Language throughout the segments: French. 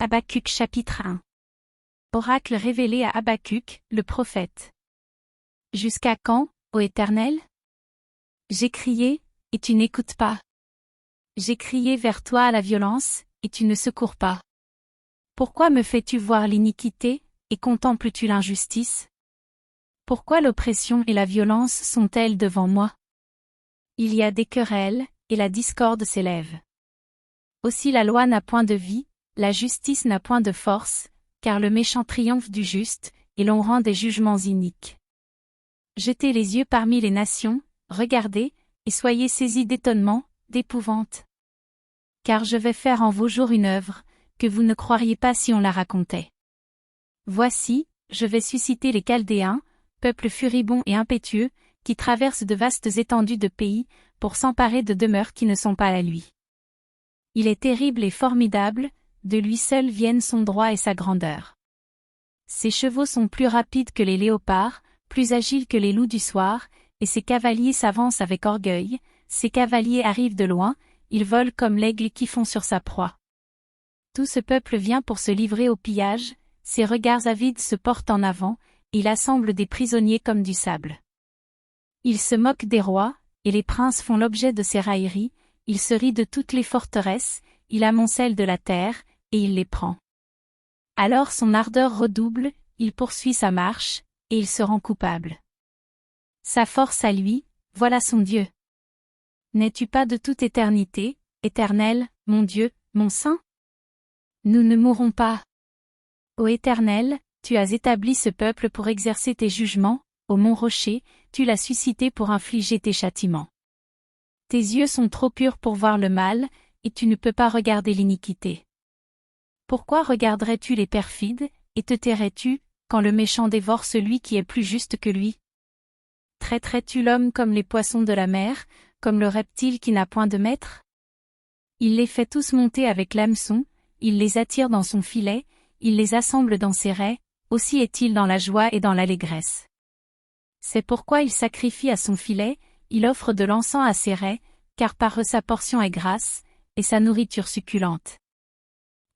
Habacuc chapitre 1. Oracle révélé à Habacuc, le prophète. Jusqu'à quand, ô Éternel? J'ai crié, et tu n'écoutes pas. J'ai crié vers toi à la violence, et tu ne secours pas. Pourquoi me fais-tu voir l'iniquité, et contemples-tu l'injustice? Pourquoi l'oppression et la violence sont-elles devant moi? Il y a des querelles, et la discorde s'élève. Aussi la loi n'a point de vie, la justice n'a point de force, car le méchant triomphe du juste, et l'on rend des jugements iniques. Jetez les yeux parmi les nations, regardez, et soyez saisis d'étonnement, d'épouvante. Car je vais faire en vos jours une œuvre, que vous ne croiriez pas si on la racontait. Voici, je vais susciter les Chaldéens, peuple furibond et impétueux, qui traversent de vastes étendues de pays, pour s'emparer de demeures qui ne sont pas à lui. Il est terrible et formidable, de lui seul viennent son droit et sa grandeur. Ses chevaux sont plus rapides que les léopards, plus agiles que les loups du soir, et ses cavaliers s'avancent avec orgueil, ses cavaliers arrivent de loin, ils volent comme l'aigle qui fond sur sa proie. Tout ce peuple vient pour se livrer au pillage, ses regards avides se portent en avant, il assemble des prisonniers comme du sable. Il se moque des rois, et les princes font l'objet de ses railleries, il se rit de toutes les forteresses, il amoncelle de la terre, et il les prend. Alors son ardeur redouble, il poursuit sa marche, et il se rend coupable. Sa force à lui, voilà son Dieu. N'es-tu pas de toute éternité, Éternel, mon Dieu, mon Saint? Nous ne mourrons pas. Ô Éternel, tu as établi ce peuple pour exercer tes jugements, ô mont Rocher, tu l'as suscité pour infliger tes châtiments. Tes yeux sont trop purs pour voir le mal, et tu ne peux pas regarder l'iniquité. Pourquoi regarderais-tu les perfides, et te tairais-tu, quand le méchant dévore celui qui est plus juste que lui? Traiterais-tu l'homme comme les poissons de la mer, comme le reptile qui n'a point de maître? Il les fait tous monter avec l'hameçon, il les attire dans son filet, il les assemble dans ses raies, aussi est-il dans la joie et dans l'allégresse. C'est pourquoi il sacrifie à son filet, il offre de l'encens à ses raies, car par eux sa portion est grasse, et sa nourriture succulente.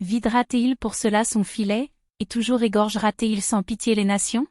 Videra-t-il pour cela son filet, et toujours égorgera-t-il sans pitié les nations?